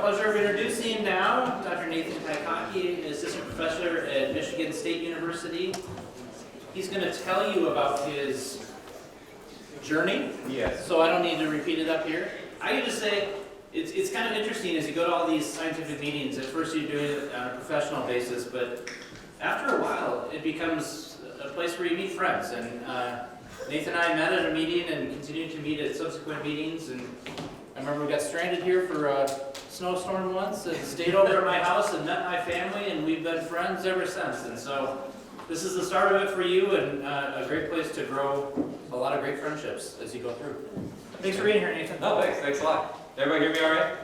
pleasure of introducing now Dr. Nathan Tykocki, assistant professor at Michigan State University. He's going to tell you about his journey. Yes. So I don't need to repeat it up here. I can just say it's kind of interesting as you go to all these scientific meetings. At first you do it on a professional basis, but after a while it becomes a place where you meet friends. And Nathan and I met at a meeting and continued to meet at subsequent meetings. And I remember we got stranded here for a snowstorm once and stayed over at my house and met my family, and we've been friends ever since. And so this is the start of it for you, and a great place to grow a lot of great friendships as you go through. Thanks for being here, Nathan. No, thanks a lot. Everybody hear me all right?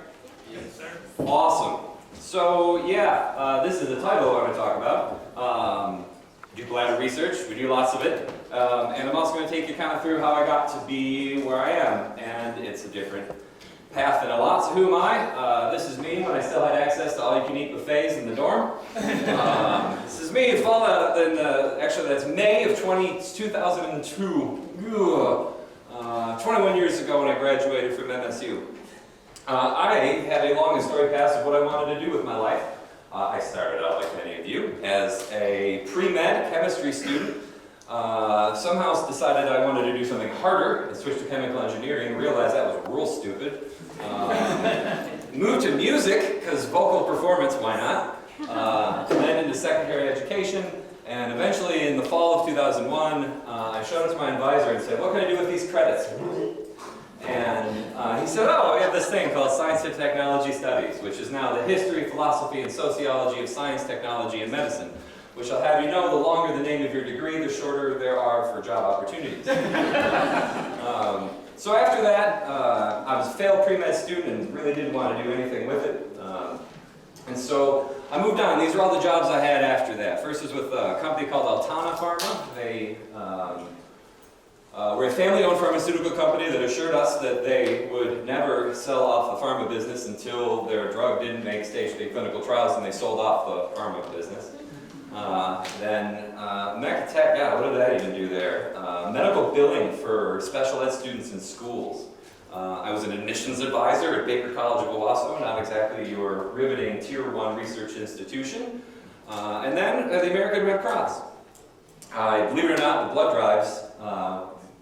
Yes, sir. Awesome. So yeah, this is the title I want to talk about. Do bladder research, we do lots of it. And I'm also going to take you kind of through how I got to be where I am. And it's a different path than a lot. So who am I? This is me when I still had access to all-you-can-eat buffets in the dorm. This is me, actually that's May of 2002. 21 years ago when I graduated from MSU. I had a long and storied past of what I wanted to do with my life. I started out, like many of you, as a pre-med chemistry student. Somehow decided I wanted to do something harder and switched to chemical engineering and realized that was real stupid. Moved to music, because vocal performance, why not? Then into secondary education, and eventually in the fall of 2001, I showed it to my advisor and said, what can I do with these credits? And he said, oh, we have this thing called Science and Technology Studies, which is now the history, philosophy, and sociology of science, technology, and medicine, which I'll have you know, the longer the name of your degree, the shorter there are for job opportunities. So after that, I was a failed pre-med student and really didn't want to do anything with it. And so I moved on. These are all the jobs I had after that. First was with a company called Altana Pharma. They were a family-owned pharmaceutical company that assured us that they would never sell off the pharma business until their drug didn't make stage 3 clinical trials and they sold off the pharma business. Then Mechatech, God, what did that even do there? Medical billing for special ed students in schools. I was an admissions advisor at Baker College of Owasso, not exactly your riveting Tier 1 research institution. And then the American Red Cross. Believe it or not, the blood drives,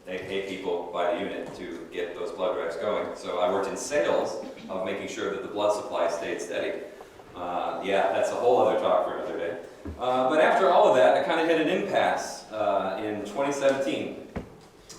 they pay people by the unit to get those blood drives going. So I worked in sales of making sure that the blood supply stayed steady. Yeah, that's a whole other talk for another day. But after all of that, I kind of hit an impasse in 2017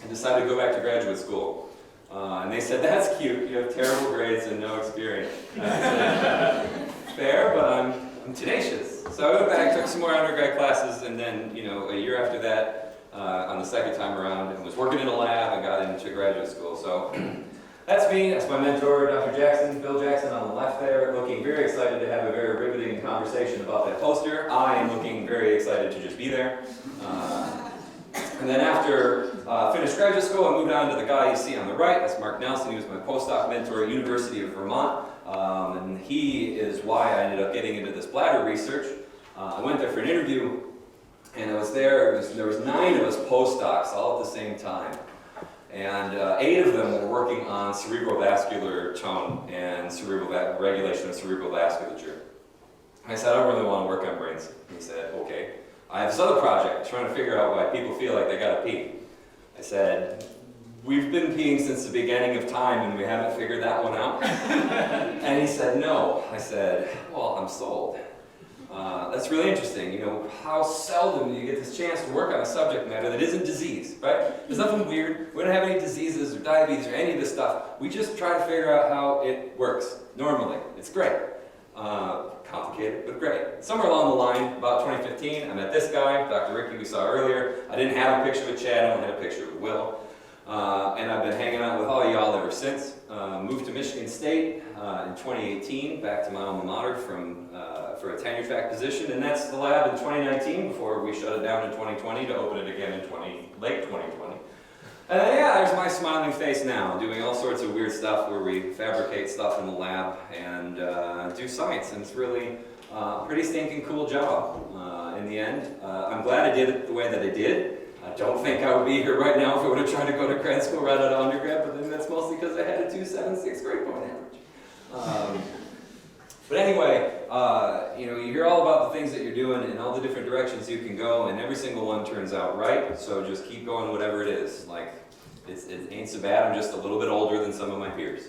and decided to go back to graduate school. And they said, that's cute, you have terrible grades and no experience. And I said, fair, but I'm tenacious. So I went back, took some more undergrad classes, and then, a year after that, on the second time around, and was working in a lab and got into graduate school. So that's me, that's my mentor, Dr. Jackson, Bill Jackson on the left there, looking very excited to have a very riveting conversation about that poster. I am looking very excited to just be there. And then after finished graduate school, I moved on to the guy you see on the right. That's Mark Nelson. He was my postdoc mentor at University of Vermont. And he is why I ended up getting into this bladder research. I went there for an interview, and I was there. There was 9 of us postdocs all at the same time. And 8 of them were working on cerebrovascular tone and regulation of cerebral vasculature. I said, I don't really want to work on brains. He said, okay. I have this other project, trying to figure out why people feel like they gotta pee. I said, we've been peeing since the beginning of time and we haven't figured that one out. And he said, no. I said, well, I'm sold. That's really interesting. How seldom do you get this chance to work on a subject matter that isn't disease, right? There's nothing weird. We don't have any diseases or diabetes or any of this stuff. We just try to figure out how it works normally. It's great. Complicated, but great. Somewhere along the line, about 2015, I met this guy, Dr. Ricky, we saw earlier. I didn't have a picture with Chad, I only had a picture with Will. And I've been hanging out with all y'all ever since. Moved to Michigan State in 2018, back to my alma mater for a tenure track position, and that's the lab in 2019 before we shut it down in 2020 to open it again in late 2020. And then, yeah, there's my smiling face now, doing all sorts of weird stuff where we fabricate stuff in the lab and do science, and it's really a pretty stinking cool job in the end. I'm glad I did it the way that I did. I don't think I would be here right now if I would have tried to go to grad school right out of undergrad, but then that's mostly because I had a 2.76 grade point average. But anyway, you hear all about the things that you're doing and all the different directions you can go, and every single one turns out right, so just keep going whatever it is. Like, it ain't so bad, I'm just a little bit older than some of my peers.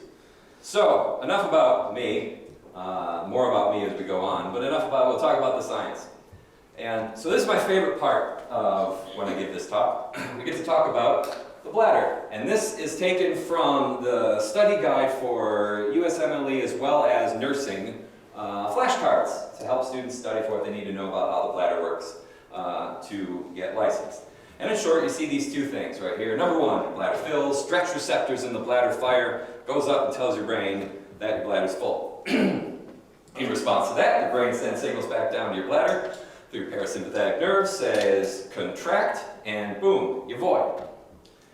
So, enough about me, more about me as we go on, but we'll talk about the science. And so this is my favorite part of when I give this talk. We get to talk about the bladder. And this is taken from the study guide for USMLE as well as nursing flashcards to help students study for what they need to know about how the bladder works to get licensed. And in short, you see these two things right here. Number one, bladder fills, stretch receptors in the bladder fire, goes up and tells your brain that your bladder's full. In response to that, your brain sends signals back down to your bladder through parasympathetic nerves, says contract, and boom, you void.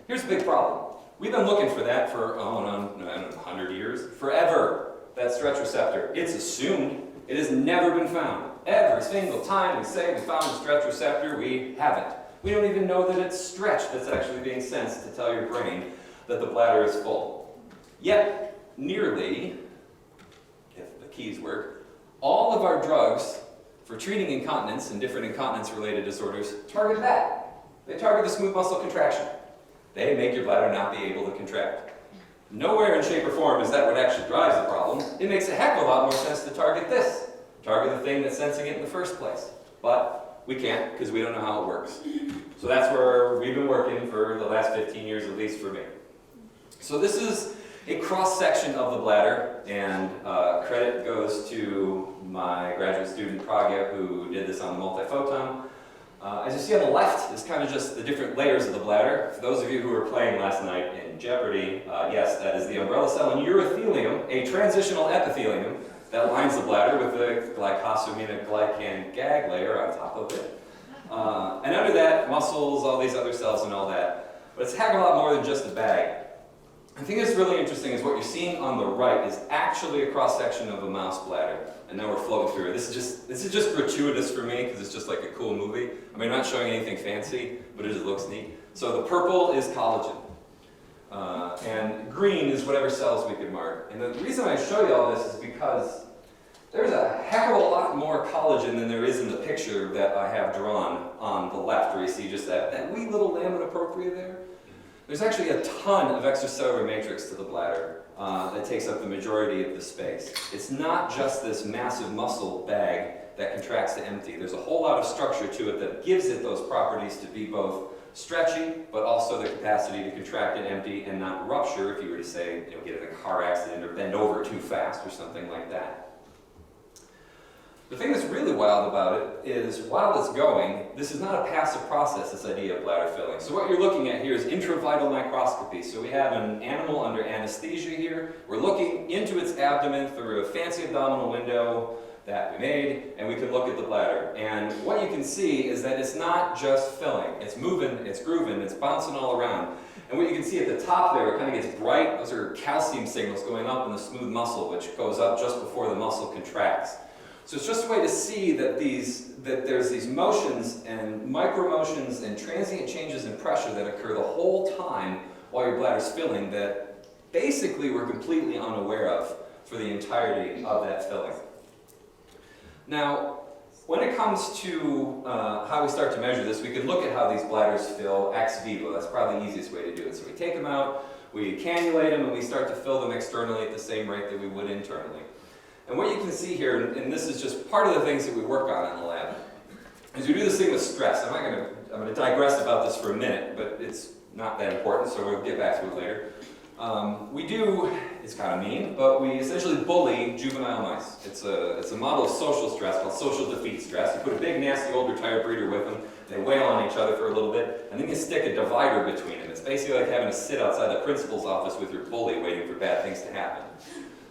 Here's a big problem. We've been looking for that for, 100 years, forever, that stretch receptor. It's assumed. It has never been found. Every single time we say we found a stretch receptor, we haven't. We don't even know that it's stretch that's actually being sensed to tell your brain that the bladder is full. Yet, nearly, if the keys work, all of our drugs for treating incontinence and different incontinence-related disorders target that. They target the smooth muscle contraction. They make your bladder not be able to contract. Nowhere in shape or form is that what actually drives the problem. It makes a heck of a lot more sense to target this. Target the thing that's sensing it in the first place. But we can't because we don't know how it works. So that's where we've been working for the last 15 years, at least for me. So this is a cross-section of the bladder, and credit goes to my graduate student, Pragya, who did this on the multiphoton. As you see on the left is kind of just the different layers of the bladder. For those of you who were playing last night in Jeopardy, yes, that is the umbrella cell and urothelium, a transitional epithelium that lines the bladder with the glycosamine glycan gag layer on top of it. And under that, muscles, all these other cells and all that. But it's a heck of a lot more than just a bag. The thing that's really interesting is what you're seeing on the right is actually a cross-section of a mouse bladder. And now we're floating through it. This is just gratuitous for me because it's just like a cool movie. I mean, I'm not showing anything fancy, but it just looks neat. So the purple is collagen. And green is whatever cells we can mark. And the reason I show you all this is because there's a heck of a lot more collagen than there is in the picture that I have drawn on the left, where you see just that wee little lamina propria there. There's actually a ton of extracellular matrix to the bladder that takes up the majority of the space. It's not just this massive muscle bag that contracts to empty. There's a whole lot of structure to it that gives it those properties to be both stretchy, but also the capacity to contract and empty and not rupture if you were to say, get in a car accident or bend over too fast or something like that. The thing that's really wild about it is, while it's going, this is not a passive process, this idea of bladder filling. So what you're looking at here is intravital microscopy. So we have an animal under anesthesia here. We're looking into its abdomen through a fancy abdominal window that we made, and we can look at the bladder. And what you can see is that it's not just filling. It's moving, it's grooving, it's bouncing all around. And what you can see at the top there, it kind of gets bright. Those are calcium signals going up in the smooth muscle, which goes up just before the muscle contracts. So it's just a way to see that there's these motions and micromotions and transient changes in pressure that occur the whole time while your bladder's filling that basically we're completely unaware of for the entirety of that filling. Now, when it comes to how we start to measure this, we could look at how these bladders fill ex vivo. That's probably the easiest way to do it. So we take them out, we cannulate them, and we start to fill them externally at the same rate that we would internally. And what you can see here, and this is just part of the things that we work on in the lab, is we do this thing with stress. I'm going to digress about this for a minute, but it's not that important, so we'll get back to it later. It's kind of mean, but we essentially bully juvenile mice. It's a model of social stress called social defeat stress. You put a big, nasty, old retired breeder with them, they wail on each other for a little bit, and then you stick a divider between them. It's basically like having to sit outside the principal's office with your bully waiting for bad things to happen.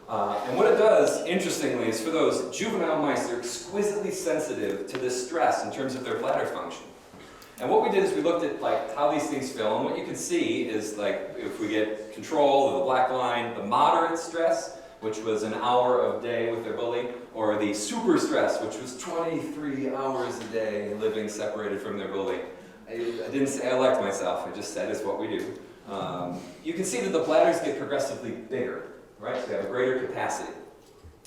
And what it does, interestingly, is for those juvenile mice, they're exquisitely sensitive to this stress in terms of their bladder function. And what we did is we looked at how these things fill, and what you can see is if we get control of the black line, the moderate stress, which was an hour of day with their bully, or the super stress, which was 23 hours a day living separated from their bully. I didn't say I liked myself, I just said it's what we do. You can see that the bladders get progressively bigger. Right, so we have a greater capacity.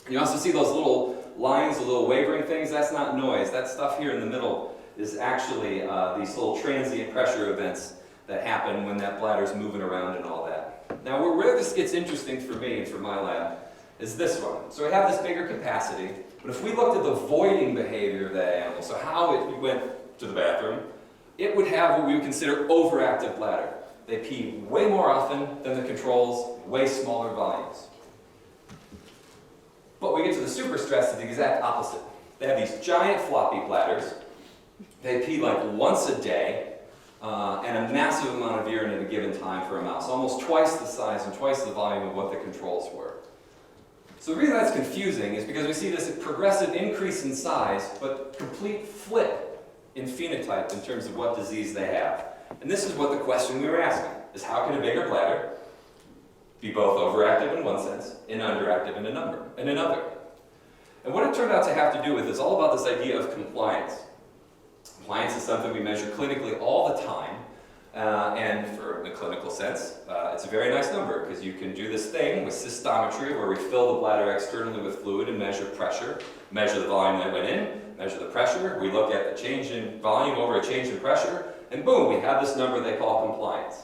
You also see those little lines, the little wavering things. That's not noise. That stuff here in the middle is actually these little transient pressure events that happen when that bladder's moving around and all that. Now, where this gets interesting for me and for my lab is this one. So we have this bigger capacity, but if we looked at the voiding behavior of that animal, so how it went to the bathroom, it would have what we would consider overactive bladder. They pee way more often than the controls, way smaller volumes. But we get to the super stress, it's the exact opposite. They have these giant floppy bladders. They pee like once a day, and a massive amount of urine at a given time for a mouse, almost twice the size and twice the volume of what the controls were. So the reason that's confusing is because we see this progressive increase in size, but complete flip in phenotype in terms of what disease they have. And this is what the question we were asking, is how can a bigger bladder be both overactive in one sense and underactive in another? And what it turned out to have to do with is all about this idea of compliance. Compliance is something we measure clinically all the time, and for the clinical sense, it's a very nice number because you can do this thing with cystometry where we fill the bladder externally with fluid and measure pressure, measure the volume that went in, measure the pressure, we look at the change in volume over a change in pressure, and boom, we have this number they call compliance.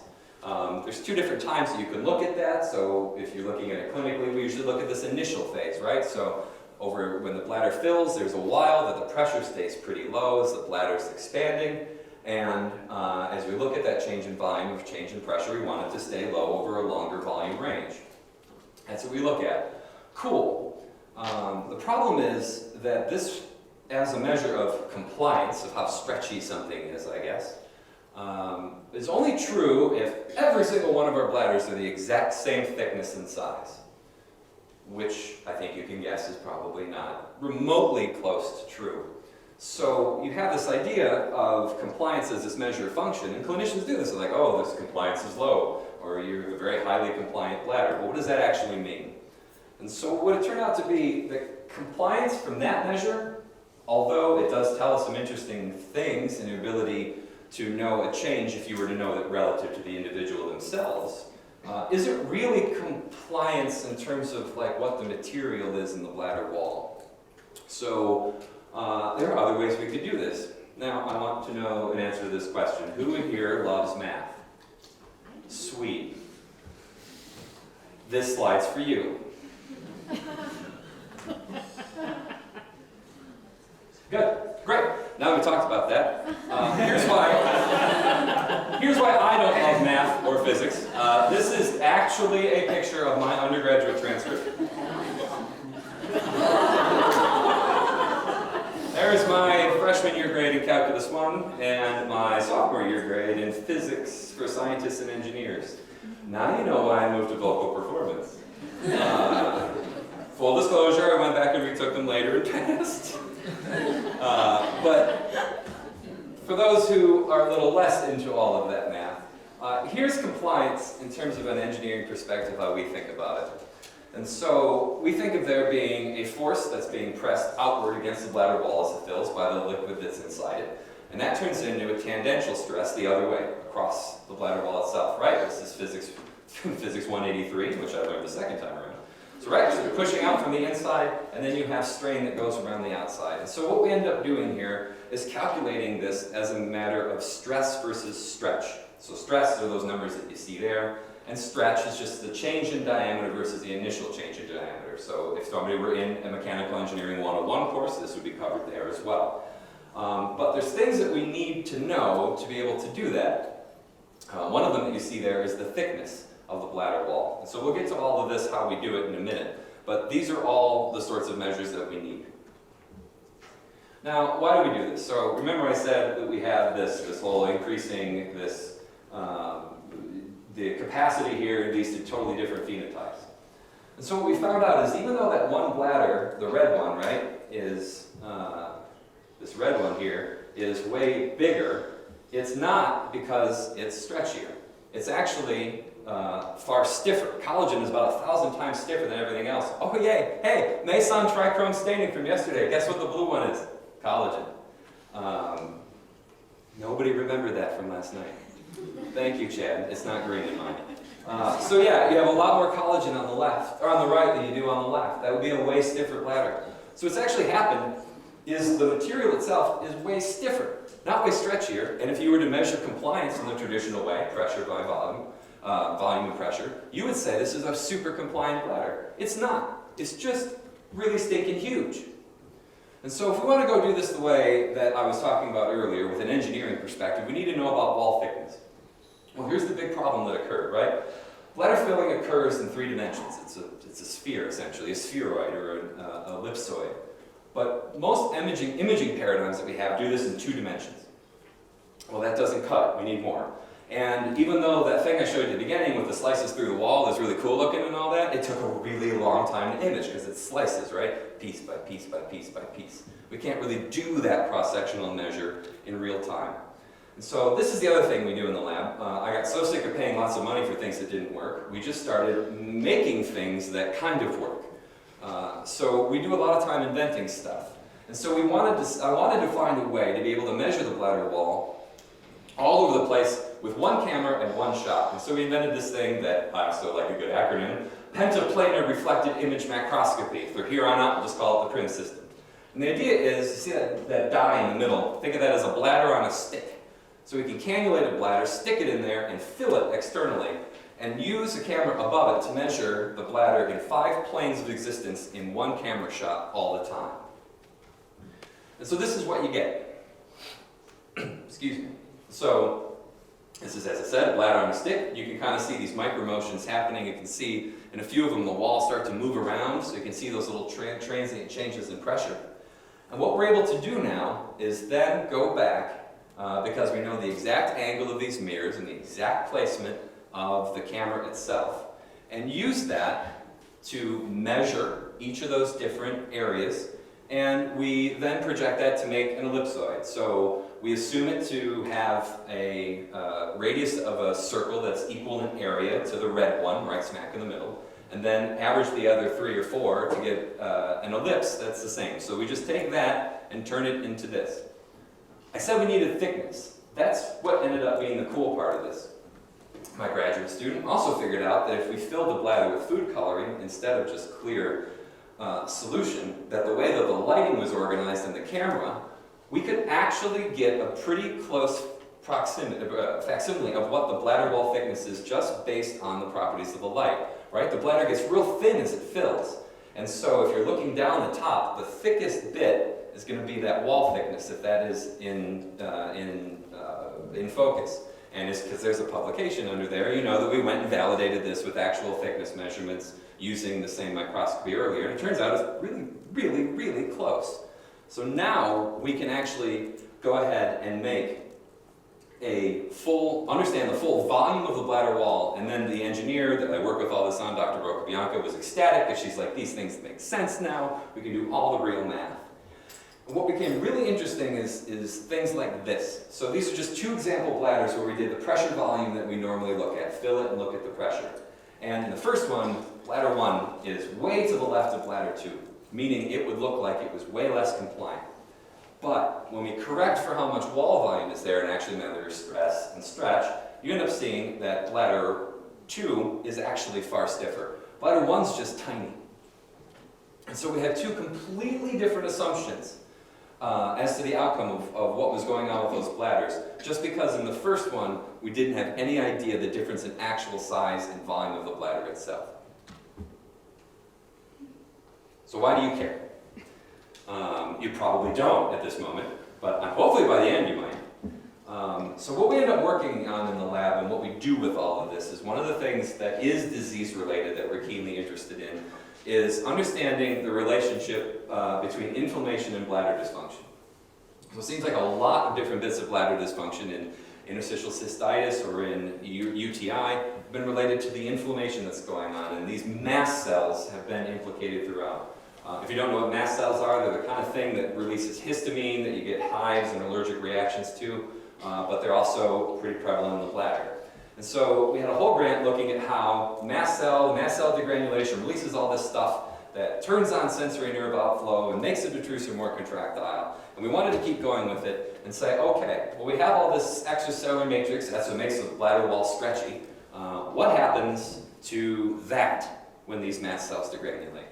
There's two different times that you can look at that, so if you're looking at it clinically, we usually look at this initial phase, right? So when the bladder fills, there's a while that the pressure stays pretty low as the bladder is expanding, and as we look at that change in volume or change in pressure, we want it to stay low over a longer volume range. That's what we look at. Cool. The problem is that this, as a measure of compliance, of how stretchy something is, I guess, is only true if every single one of our bladders are the exact same thickness and size, which I think you can guess is probably not remotely close to true. So you have this idea of compliance as this measure of function, and clinicians do this. They're like, oh, this compliance is low, or you have a very highly compliant bladder. Well, what does that actually mean? And so what it turned out to be, that compliance from that measure, although it does tell us some interesting things in the ability to know a change if you were to know it relative to the individual themselves, is it really compliance in terms of like what the material is in the bladder wall? So there are other ways we could do this. Now I want to know an answer to this question. Who in here loves math? Sweet. This slide's for you. Good, great. Now we talked about that. Here's why I don't love math or physics. This is actually a picture of my undergraduate transcript. There's my freshman year grade in Calculus 1 and my sophomore year grade in Physics for Scientists and Engineers. Now you know why I moved to vocal performance. Full disclosure, I went back and retook them later and passed. But for those who are a little less into all of that math, here's compliance in terms of an engineering perspective, how we think about it. And so we think of there being a force that's being pressed outward against the bladder wall as it fills by the liquid that's inside it. And that turns into a tangential stress the other way, across the bladder wall itself, right? This is physics 183, which I learned the second time around. So right, so you're pushing out from the inside, and then you have strain that goes around the outside. And so what we end up doing here is calculating this as a matter of stress versus stretch. So stress are those numbers that you see there, and stretch is just the change in diameter versus the initial change in diameter. So if somebody were in a Mechanical Engineering 101 course, this would be covered there as well. But there's things that we need to know to be able to do that. One of them that you see there is the thickness of the bladder wall. And so we'll get to all of this, how we do it in a minute. But these are all the sorts of measures that we need. Now, why do we do this? So remember I said that we have this whole increasing the capacity here leads to totally different phenotypes. And so what we found out is even though that one bladder, the red one, right, is, this red one here, is way bigger, it's not because it's stretchier. It's actually far stiffer. Collagen is about 1,000 times stiffer than everything else. Oh yay! Hey, Mason trichrome staining from yesterday. Guess what the blue one is? Collagen. Nobody remembered that from last night. Thank you, Chad. It's not green in mine. So yeah, you have a lot more collagen on the left, or on the right than you do on the left. That would be a way stiffer bladder. So what's actually happened is the material itself is way stiffer, not way stretchier. And if you were to measure compliance in the traditional way, pressure by volume, volume and pressure, you would say this is a super compliant bladder. It's not. It's just really stinking huge. And so if we want to go do this the way that I was talking about earlier with an engineering perspective, we need to know about wall thickness. Well, here's the big problem that occurred, right? Bladder filling occurs in 3 dimensions. It's a sphere, essentially, a spheroid or an ellipsoid. But most imaging paradigms that we have do this in 2 dimensions. Well, that doesn't cut. We need more. And even though that thing I showed you at the beginning with the slices through the wall is really cool looking and all that, it took a really long time to image because it's slices, right? Piece by piece by piece by piece. We can't really do that cross-sectional measure in real time. And so this is the other thing we do in the lab. I got so sick of paying lots of money for things that didn't work, we just started making things that kind of work. So we do a lot of time inventing stuff. And so I wanted to find a way to be able to measure the bladder wall all over the place with one camera and one shot. And so we invented this thing that I also like a good acronym, pentaplanar reflected image macroscopy. For here on out, we'll just call it the PRIM system. And the idea is, you see that dye in the middle, think of that as a bladder on a stick. So we can cannulate a bladder, stick it in there, and fill it externally, and use a camera above it to measure the bladder in 5 planes of existence in one camera shot all the time. And so this is what you get. Excuse me. So this is, as I said, a bladder on a stick. You can kind of see these micro motions happening. You can see in a few of them the walls start to move around, so you can see those little transient changes in pressure. And what we're able to do now is then go back, because we know the exact angle of these mirrors and the exact placement of the camera itself, and use that to measure each of those different areas, and we then project that to make an ellipsoid. So we assume it to have a radius of a circle that's equal in area to the red one, right smack in the middle, and then average the other 3 or 4 to get an ellipse that's the same. So we just take that and turn it into this. I said we needed thickness. That's what ended up being the cool part of this. My graduate student also figured out that if we filled the bladder with food coloring instead of just clear solution, that the way that the lighting was organized in the camera, we could actually get a pretty close facsimile of what the bladder wall thickness is just based on the properties of the light, right? The bladder gets real thin as it fills. And so if you're looking down the top, the thickest bit is going to be that wall thickness, if that is in focus. And it's because there's a publication under there, you know that we went and validated this with actual thickness measurements using the same microscopy earlier. And it turns out it's really, really, really close. So now we can actually go ahead and make understand the full volume of the bladder wall, and then the engineer that I work with all this on, Dr. Roca-Bianco, was ecstatic because she's like, these things make sense now, we can do all the real math. And what became really interesting is things like this. So these are just 2 example bladders where we did the pressure volume that we normally look at, fill it and look at the pressure. And in the first one, bladder 1 is way to the left of bladder 2, meaning it would look like it was way less compliant. But when we correct for how much wall volume is there and actually measure stress and stretch, you end up seeing that bladder 2 is actually far stiffer. Bladder 1's just tiny. And so we had 2 completely different assumptions as to the outcome of what was going on with those bladders, just because in the first one we didn't have any idea the difference in actual size and volume of the bladder itself. So why do you care? You probably don't at this moment, but hopefully by the end you might. So what we end up working on in the lab and what we do with all of this is one of the things that is disease related that we're keenly interested in is understanding the relationship between inflammation and bladder dysfunction. So it seems like a lot of different bits of bladder dysfunction in interstitial cystitis or in UTI have been related to the inflammation that's going on, and these mast cells have been implicated throughout. If you don't know what mast cells are, they're the kind of thing that releases histamine that you get hives and allergic reactions to, but they're also pretty prevalent in the bladder. And so we had a whole grant looking at how mast cell degranulation releases all this stuff that turns on sensory nerve outflow and makes the detrusor more contractile. And we wanted to keep going with it and say, okay, well we have all this extracellular matrix, that's what makes the bladder wall stretchy. What happens happens to that when these mast cells degranulate.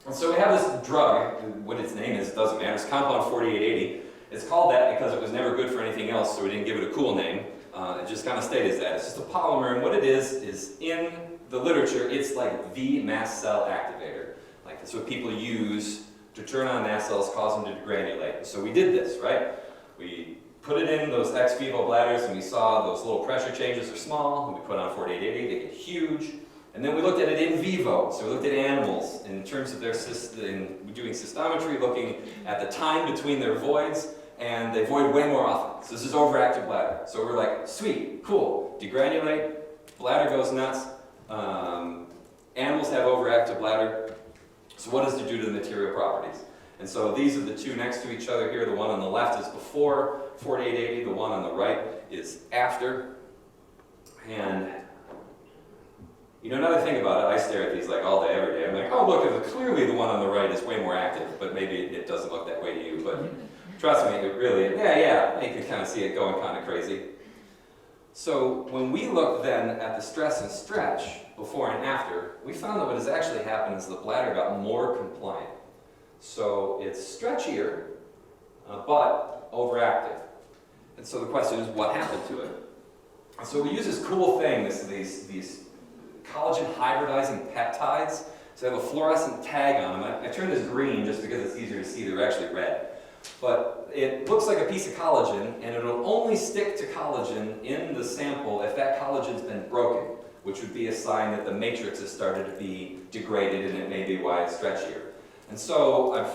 And so we have this drug, what its name is, doesn't matter, it's compound 4880. It's called that because it was never good for anything else, so we didn't give it a cool name. It just kind of stayed as that. It's just a polymer, and what it is in the literature, it's like the mast cell activator. Like that's what people use to turn on mast cells, cause them to degranulate. So we did this, right? We put it in those ex vivo bladders, and we saw those little pressure changes are small, and we put on 4880, they get huge. And then we looked at it in vivo, so we looked at animals in terms of their doing cystometry, looking at the time between their voids, and they void way more often. So this is overactive bladder. So we're like, sweet, cool, degranulate, bladder goes nuts. Animals have overactive bladder. So what does it do to the material properties? And so these are the two next to each other here. The one on the left is before 4880, the one on the right is after. And you know, another thing about it, I stare at these like all day, every day. I'm like, oh look, clearly the one on the right is way more active, but maybe it doesn't look that way to you. But trust me, it really, yeah, you can kind of see it going kind of crazy. So when we look then at the stress and stretch before and after, we found that what has actually happened is the bladder got more compliant. So it's stretchier, but overactive. And so the question is, what happened to it? And so we use this cool thing, these collagen hybridizing peptides. So they have a fluorescent tag on them. I turned this green just because it's easier to see. They're actually red. But it looks like a piece of collagen, and it'll only stick to collagen in the sample if that collagen's been broken, which would be a sign that the matrix has started to be degraded, and it may be why it's stretchier. And so I've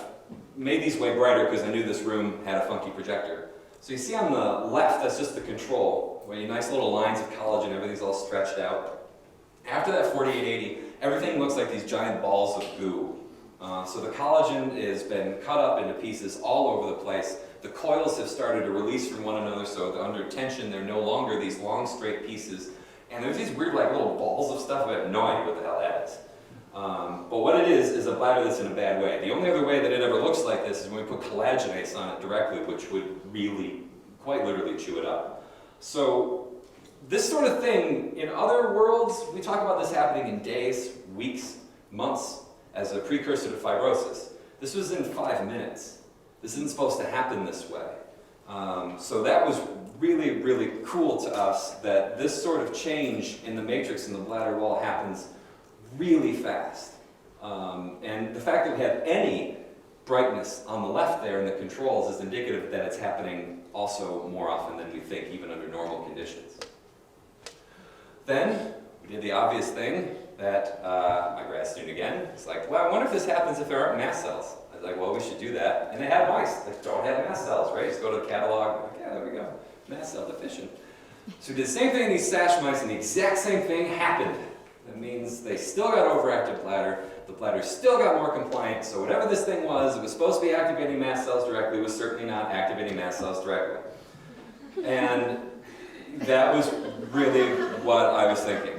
made these way brighter because I knew this room had a funky projector. So you see on the left, that's just the control, where you nice little lines of collagen, everything's all stretched out. After that 4880, everything looks like these giant balls of goo. So the collagen has been cut up into pieces all over the place. The coils have started to release from one another, so they're under tension. They're no longer these long, straight pieces. And there's these weird, like, little balls of stuff. I have no idea what the hell that is. But what it is a bladder that's in a bad way. The only other way that it ever looks like this is when we put collagenase on it directly, which would really, quite literally chew it up. So this sort of thing, in other worlds, we talk about this happening in days, weeks, months, as a precursor to fibrosis. This was in 5 minutes. This isn't supposed to happen this way. So that was really, really cool to us that this sort of change in the matrix in the bladder wall happens really fast. And the fact that we have any brightness on the left there in the controls is indicative that it's happening also more often than we think, even under normal conditions. Then we did the obvious thing that my grad student again was like, well, I wonder if this happens if there aren't mast cells. I was like, well, we should do that. And they had mice that don't have mast cells, right? Just go to the catalog, like, yeah, there we go, mast cell deficient. So we did the same thing in these sash mice, and the exact same thing happened. That means they still got overactive bladder, the bladder still got more compliant, so whatever this thing was, it was supposed to be activating mast cells directly, was certainly not activating mast cells directly. And that was really what I was thinking.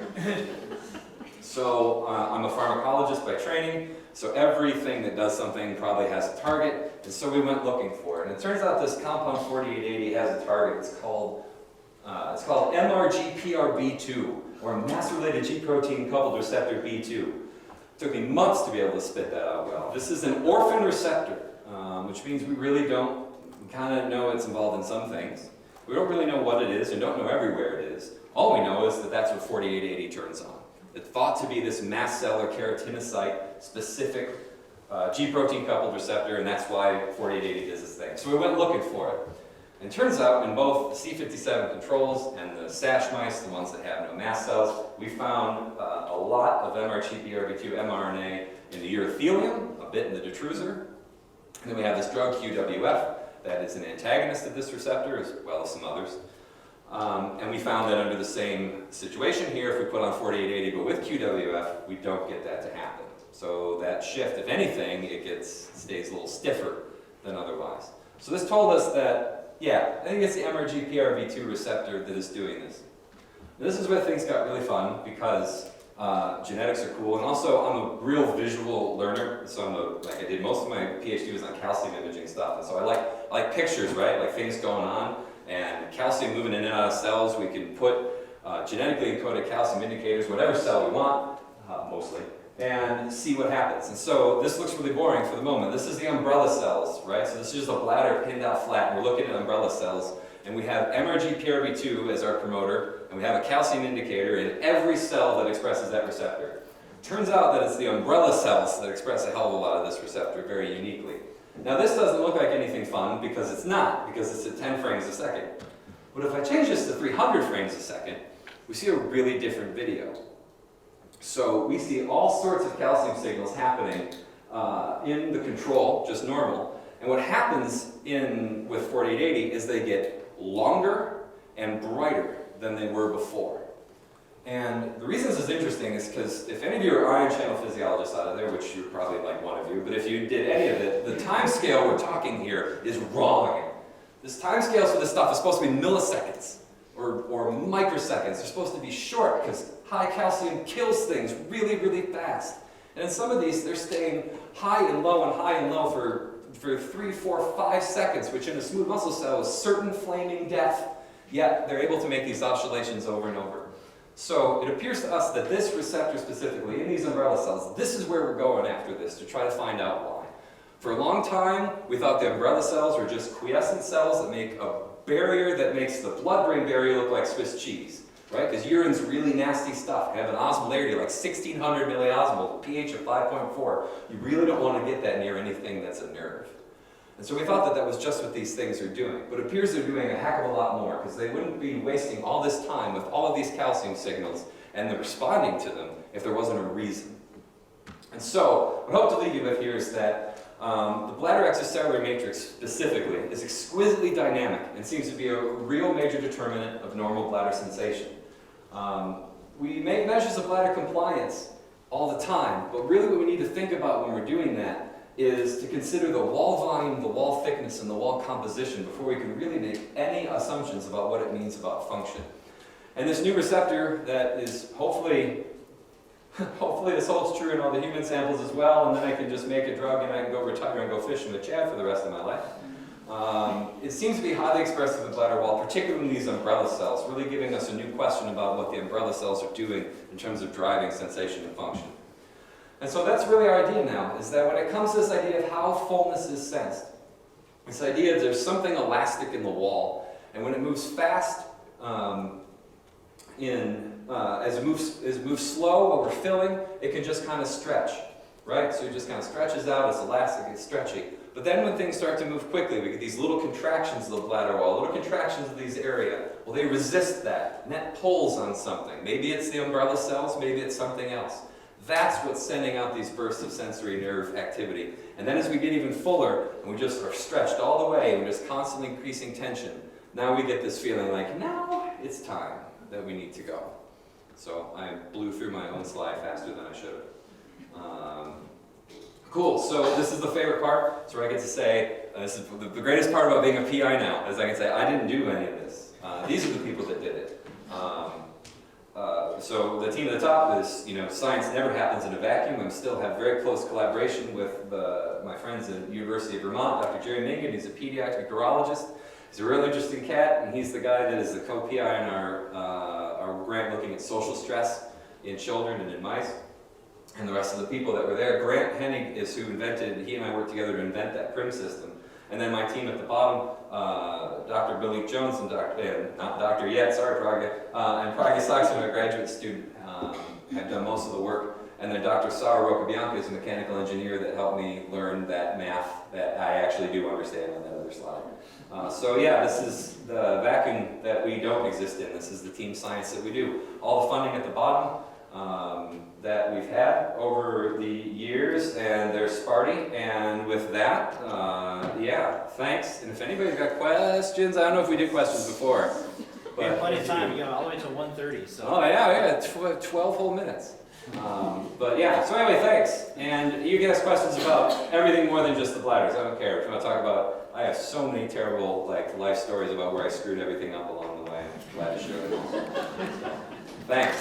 So I'm a pharmacologist by training, so everything that does something probably has a target, and so we went looking for it. And it turns out this compound 4880 has a target. It's called MRGPRB2, or mast-related G-protein coupled receptor B2. It took me months to be able to spit that out well. This is an orphan receptor, which means we kind of know it's involved in some things. We don't really know what it is and don't know everywhere it is. All we know is that that's what 4880 turns on. It's thought to be this mast cell or keratinocyte specific G-protein coupled receptor, and that's why 4880 does this thing. So we went looking for it. And it turns out in both the C57 controls and the sash mice, the ones that have no mast cells, we found a lot of MRGPRB2 mRNA in the urothelium, a bit in the detrusor. And then we have this drug QWF that is an antagonist of this receptor, as well as some others. And we found that under the same situation here, if we put on 4880 but with QWF, we don't get that to happen. So that shift, if anything, stays a little stiffer than otherwise. So this told us that, yeah, I think it's the MRGPRB2 receptor that is doing this. And this is where things got really fun because genetics are cool, and also I'm a real visual learner. So I did most of my PhD was on calcium imaging stuff, and so I like pictures, right? Like things going on. And calcium moving in and out of cells, we can put genetically encoded calcium indicators, whatever cell we want, mostly, and see what happens. And so this looks really boring for the moment. This is the umbrella cells, right? So this is just a bladder pinned out flat, and we're looking at umbrella cells. And we have MRGPRB2 as our promoter, and we have a calcium indicator in every cell that expresses that receptor. Turns out that it's the umbrella cells that express a hell of a lot of this receptor very uniquely. Now this doesn't look like anything fun because it's not, because it's at 10 frames a second. But if I change this to 300 frames a second, we see a really different video. So we see all sorts of calcium signals happening in the control, just normal. And what happens with 4880 is they get longer and brighter than they were before. And the reason this is interesting is because if any of you are ion channel physiologists out of there, which you're probably like one of you, but if you did any of it, the time scale we're talking here is wrong. This time scales for this stuff is supposed to be milliseconds or microseconds. They're supposed to be short because high calcium kills things really, really fast. And in some of these, they're staying high and low for 3, 4, 5 seconds, which in a smooth muscle cell is certain flaming death, yet they're able to make these oscillations over and over. So it appears to us that this receptor specifically, in these umbrella cells, this is where we're going after this, to try to find out why. For a long time, we thought the umbrella cells were just quiescent cells that make a barrier that makes the blood-brain barrier look like Swiss cheese, right? Because urine's really nasty stuff. You have an osmolarity like 1600 milliosmol, pH of 5.4. You really don't want to get that near anything that's a nerve. And so we thought that that was just what these things are doing. But it appears they're doing a heck of a lot more, because they wouldn't be wasting all this time with all of these calcium signals and they're responding to them if there wasn't a reason. And so what I hope to leave you with here is that the bladder extracellular matrix specifically is exquisitely dynamic and seems to be a real major determinant of normal bladder sensation. We make measures of bladder compliance all the time, but really what we need to think about when we're doing that is to consider the wall volume, the wall thickness, and the wall composition before we can really make any assumptions about what it means about function. And this new receptor that is hopefully this holds true in all the human samples as well, and then I can just make a drug and I can go retire and go fishing with Chad for the rest of my life. It seems to be highly expressed in the bladder wall, particularly in these umbrella cells, really giving us a new question about what the umbrella cells are doing in terms of driving sensation and function. And so that's really our idea now, is that when it comes to this idea of how fullness is sensed, this idea that there's something elastic in the wall, and when it moves fast, as it moves slow while we're filling, it can just kind of stretch, right? So it just kind of stretches out, it's elastic, it's stretchy. But then when things start to move quickly, we get these little contractions of the bladder wall, little contractions of these area. Well, they resist that, and that pulls on something. Maybe it's the umbrella cells, maybe it's something else. That's what's sending out these bursts of sensory nerve activity. And then as we get even fuller, and we just are stretched all the way, and we're just constantly increasing tension, now we get this feeling like, now it's time that we need to go. So I blew through my own slide faster than I should have. Cool, so this is the favorite part. So I get to say, this is the greatest part about being a PI now, is I can say, I didn't do any of this. These are the people that did it. So the team at the top is, science never happens in a vacuum. I still have very close collaboration with my friends at the University of Vermont, Dr. Jerry Mingan. He's a pediatric urologist. He's a real interesting cat, and he's the guy that is the co-PI in our grant looking at social stress in children and in mice. And the rest of the people that were there. Grant Hennig is who he and I worked together to invent that PRIM system. And then my team at the bottom, Dr. Billy Jones and not Dr. yet, sorry Praga, and Praga Saxon, a graduate student, have done most of the work. And then Dr. Sara Rocabianca is a mechanical engineer that helped me learn that math that I actually do understand on that other slide. So yeah, this is the vacuum that we don't exist in. This is the team science that we do. All the funding at the bottom that we've had over the years, and they're Sparty. And with that, yeah, thanks. And if anybody's got questions, I don't know if we did questions before. We have plenty of time. We got all the way to 1:30. So. Oh yeah, 12 whole minutes. But yeah, so anyway, thanks. And you can ask questions about everything more than just the bladders. I don't care. If you want to talk about, I have so many terrible life stories about where I screwed everything up along the way. I'm glad to share them. Thanks.